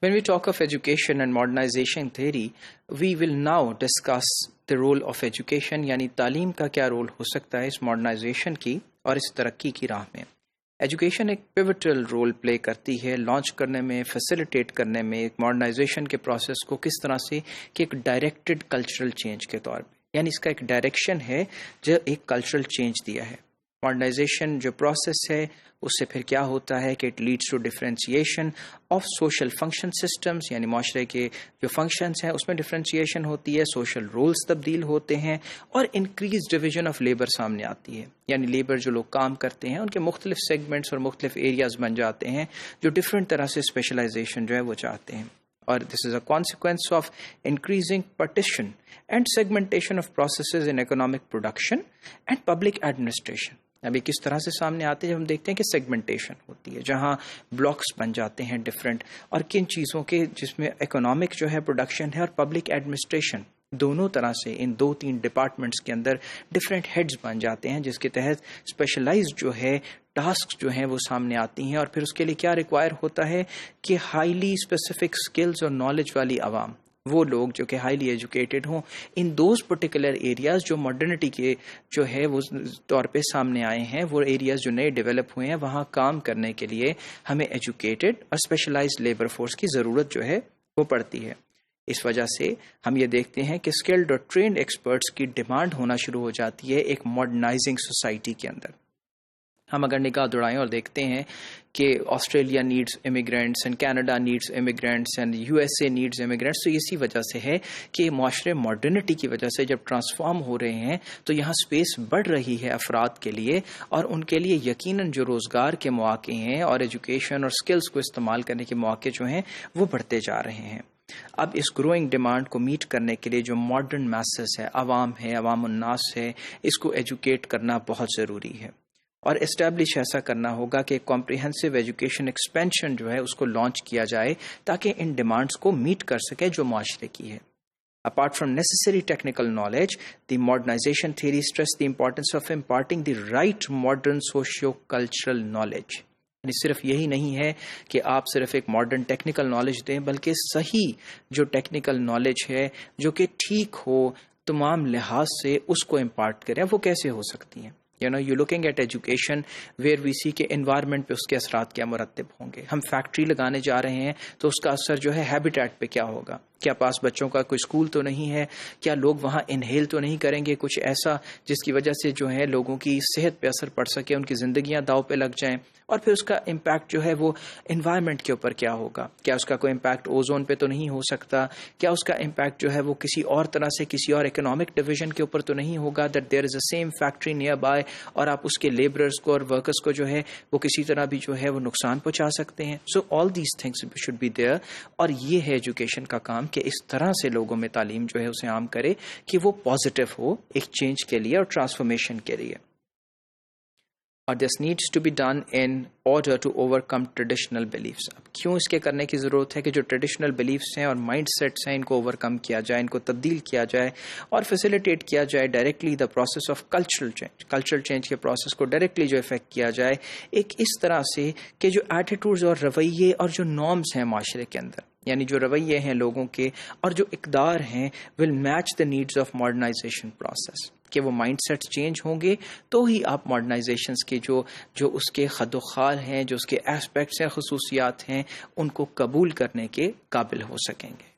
When we talk of education and modernization theory, we will now discuss the role of education, یعنی تعلیم کا کیا role ہو سکتا ہے اس ماڈرنائزیشن کی اور اس ترقی کی راہ میں. ایجوکیشن ایک پیوٹل رول پلے کرتی ہے لانچ کرنے میں، فیسیلیٹیٹ کرنے میں، ایک ماڈرنائزیشن کے پروسیس کو کس طرح سے کہ ایک ڈائریکٹڈ کلچرل چینج کے طور پہ، یعنی اس کا ایک ڈائریکشن ہے جو ایک کلچرل چینج دیا ہے. ماڈرنائزیشن جو پروسیس ہے اس سے پھر کیا ہوتا ہے کہ it leads to differentiation of social function systems, یعنی معاشرے کے جو فنکشنز ہیں اس میں ڈفرینسیشن ہوتی ہے، سوشل رولز تبدیل ہوتے ہیں اور انکریز ڈویژن آف لیبر سامنے آتی ہے. یعنی لیبر جو لوگ کام کرتے ہیں ان کے مختلف سیگمنٹس اور مختلف ایریاز بن جاتے ہیں جو ڈفرینٹ طرح سے اسپیشلائزیشن جو ہے وہ چاہتے ہیں. اور this is a consequence of increasing partition and segmentation of processes in economic production and public administration. ابھی کس طرح سے سامنے آتے ہیں جب ہم دیکھتے ہیں کہ سیگمنٹیشن ہوتی ہے جہاں بلاکس بن جاتے ہیں ڈفرینٹ، اور کن چیزوں کے جس میں اکنامک جو ہے پروڈکشن ہے اور پبلک ایڈمنسٹریشن دونوں طرح سے ان 2-3 ڈپارٹمنٹس کے اندر ڈفرینٹ ہیڈز بن جاتے ہیں جس کے تحت اسپیشلائز جو ہے ٹاسک جو ہیں وہ سامنے آتی ہیں. اور پھر اس کے لیے کیا ریکوائر ہوتا ہے کہ ہائیلی اسپیسیفک اسکلز اور نالج والی عوام، وہ لوگ جو کہ ہائیلی ایجوکیٹڈ ہوں ان دوز پرٹیکولر ایریاز جو ماڈرنٹی کے جو ہے وہ طور پہ سامنے آئے ہیں، وہ ایریاز جو نئے ڈیولپ ہوئے ہیں وہاں کام کرنے کے لیے ہمیں ایجوکیٹڈ اور اسپیشلائزڈ لیبر فورس کی ضرورت جو ہے وہ پڑتی ہے. اس وجہ سے ہم یہ دیکھتے ہیں کہ اسکلڈ اور ٹرینڈ ایکسپرٹس کی ڈیمانڈ ہونا شروع ہو جاتی ہے ایک ماڈرنائزنگ سوسائٹی کے اندر. ہم اگر نگاہ دوڑائیں اور دیکھتے ہیں کہ Australia needs immigrants and Canada needs immigrants and U S A needs immigrants, تو اسی وجہ سے ہے کہ معاشرے ماڈرنٹی کی وجہ سے جب ٹرانسفارم ہو رہے ہیں تو یہاں اسپیس بڑھ رہی ہے افراد کے لیے، اور ان کے لیے یقیناً جو روزگار کے مواقع ہیں اور ایجوکیشن اور اسکلز کو استعمال کرنے کے مواقع جو ہیں وہ بڑھتے جا رہے ہیں. اب اس گروئنگ ڈیمانڈ کو میٹ کرنے کے لیے جو ماڈرن میسز ہے، عوام ہے، عوام الناس ہے، اس کو ایجوکیٹ کرنا بہت ضروری ہے اور اسٹیبلش ایسا کرنا ہوگا کہ کمپریہنسو ایجوکیشن ایکسپینشن جو ہے اس کو لانچ کیا جائے تاکہ ان ڈیمانڈز کو میٹ کر سکے جو معاشرے کی ہے. Apart from necessary technical knowledge, the modernization theory stressed the importance of imparting the right modern socio-cultural knowledge. یعنی صرف یہی نہیں ہے کہ آپ صرف ایک ماڈرن ٹیکنیکل نالج دیں، بلکہ صحیح جو ٹیکنیکل نالج ہے جو کہ ٹھیک ہو تمام لحاظ سے اس کو امپارٹ کریں. وہ کیسے ہو سکتی ہیں؟ you're looking at education where we see کہ environment پہ اس کے اثرات کیا مرتب ہوں گے. ہم فیکٹری لگانے جا رہے ہیں تو اس کا اثر جو ہے ہیبیٹیٹ پہ کیا ہوگا؟ کیا پاس بچوں کا کوئی اسکول تو نہیں ہے؟ کیا لوگ وہاں انہیل تو نہیں کریں گے کچھ ایسا جس کی وجہ سے جو ہے لوگوں کی صحت پہ اثر پڑ سکے، ان کی زندگیاں داؤ پہ لگ جائیں؟ اور پھر اس کا امپیکٹ جو ہے وہ انوائرمنٹ کے اوپر کیا ہوگا؟ کیا اس کا کوئی امپیکٹ اوزون پہ تو نہیں ہو سکتا؟ کیا اس کا امپیکٹ جو ہے وہ کسی اور طرح سے کسی اور اکنامک ڈویژن کے اوپر تو نہیں ہوگا that there is a same factory near by اور آپ اس کے لیبررز کو اور ورکرز کو جو ہے وہ کسی طرح بھی جو ہے وہ نقصان پہنچا سکتے ہیں؟ So all these things should be there. اور یہ ہے ایجوکیشن کا کام کہ اس طرح سے لوگوں میں تعلیم جو ہے اسے عام کرے کہ وہ پازیٹیو ہو ایک چینج کے لیے اور ٹرانسفارمیشن کے لیے. اور this needs to be done in order to overcome traditional beliefs. اب کیوں اس کے کرنے کی ضرورت ہے کہ جو ٹریڈیشنل بلیفس ہیں اور مائنڈ سیٹس ہیں ان کو اوور کم کیا جائے، ان کو تبدیل کیا جائے اور فیسیلیٹیٹ کیا جائے directly the process of cultural change کے پروسیس کو ڈائریکٹلی جو افیکٹ کیا جائے ایک اس طرح سے کہ جو ایٹیٹیوڈز اور رویے اور جو نارمز ہیں معاشرے کے اندر، یعنی جو رویے ہیں لوگوں کے اور جو اقدار ہیں will match the needs of modernisation process, کہ وہ مائنڈ سیٹس چینج ہوں گے تو ہی آپ ماڈرنائزیشنس کے جو اس کے خد و خال ہیں، جو اس کے ایسپیکٹس ہیں، خصوصیات ہیں، ان کو قبول کرنے کے قابل ہو سکیں گے.